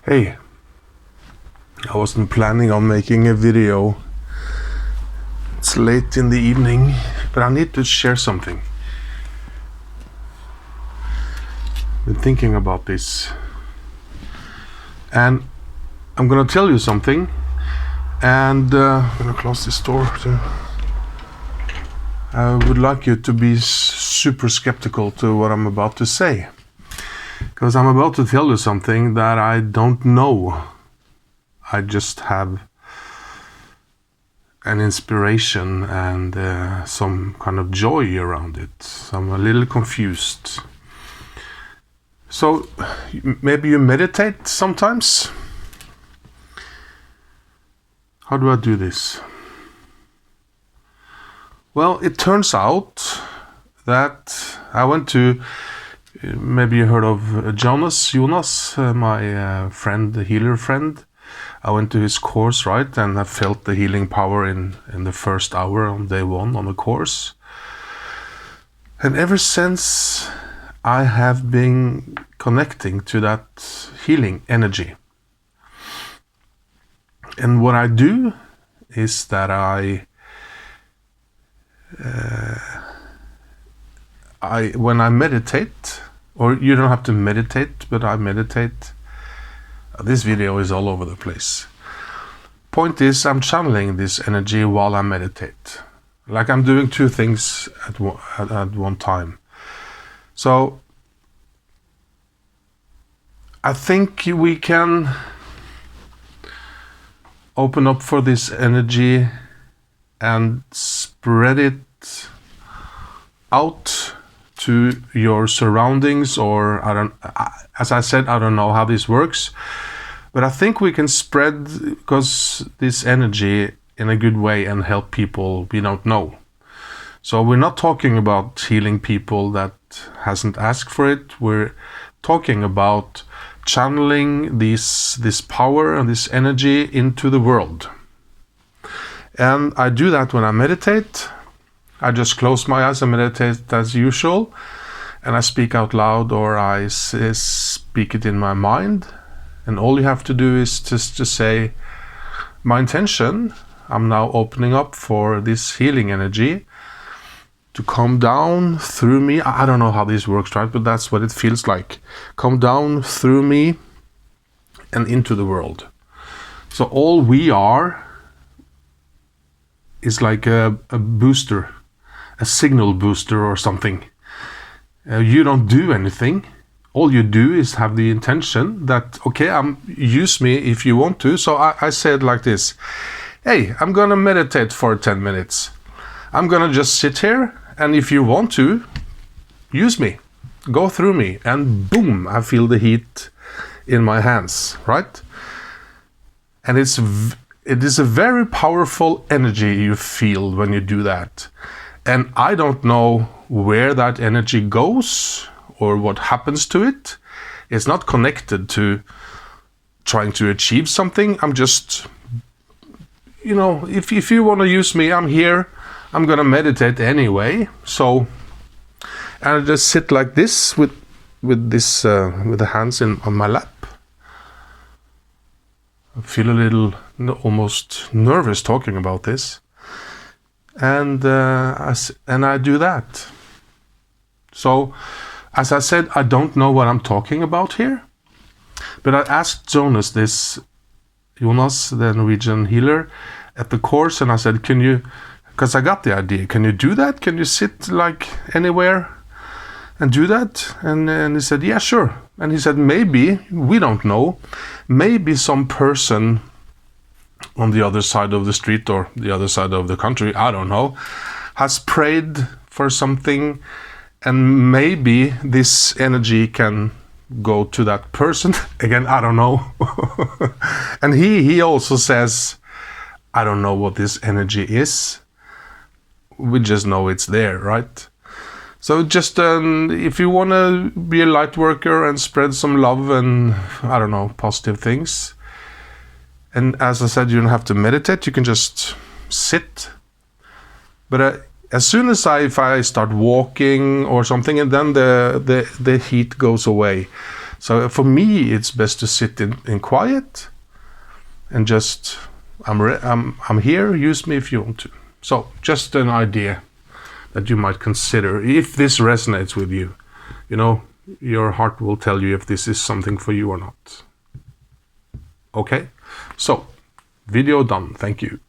Hey, I wasn't planning on making a video. It's late in the evening, but I need to share something. Been thinking about this, and I'm gonna tell you something, and I'm gonna close this door too. I would like you to be super skeptical to what I'm about to say, because I'm about to tell you something that I don't know. I just have an inspiration and some kind of joy around it. So I'm a little confused. So maybe you meditate sometimes? How do I do this? Well, it turns out that I went to, maybe you heard of Jonas, my friend, the healer friend. I went to his course, right, and I felt the healing power in the first hour on day one on the course. And ever since, I have been connecting to that healing energy. And what I do is that when I meditate, or you don't have to meditate, but I meditate. This video is all over the place. Point is, I'm channeling this energy while I meditate. Like I'm doing two things at one time. So I think we can open up for this energy and spread it out to your surroundings, or as I said, I don't know how this works, but I think we can spread this energy in a good way and help people we don't know. So we're not talking about healing people that hasn't asked for it. We're talking about channeling this power and this energy into the world. And I do that when I meditate. I just close my eyes and meditate as usual, and I speak out loud, or I speak it in my mind. And all you have to do is just to say, my intention, I'm now opening up for this healing energy to come down through me. I don't know how this works, right? But that's what it feels like. Come down through me and into the world. So all we are is like a booster, a signal booster or something. You don't do anything. All you do is have the intention that, okay, use me if you want to. So I said like this, hey, I'm gonna meditate for 10 minutes. I'm gonna just sit here, and if you want to, use me, go through me, and boom, I feel the heat in my hands, right? And it is a very powerful energy you feel when you do that. And I don't know where that energy goes or what happens to it. It's not connected to trying to achieve something. I'm just, if you want to use me, I'm here. I'm gonna meditate anyway. So, and I just sit like this with the hands on my lap. I feel a little almost nervous talking about this, and I do that. So, as I said, I don't know what I'm talking about here, but I asked Jonas, the Norwegian healer, at the course, and I said, can you, because I got the idea, can you do that? Can you sit like anywhere and do that? And he said, yeah, sure. And he said, maybe, we don't know, maybe some person on the other side of the street or the other side of the country, I don't know, has prayed for something, and maybe this energy can go to that person. Again, I don't know. And he also says, I don't know what this energy is. We just know it's there, right? So just if you want to be a light worker and spread some love and, I don't know, positive things. And as I said, you don't have to meditate. You can just sit. But as soon as if I start walking or something, and then the heat goes away. So for me, it's best to sit in quiet and just, I'm here, use me if you want to. So just an idea that you might consider if this resonates with you. You know, your heart will tell you if this is something for you or not. Okay, so video done. Thank you.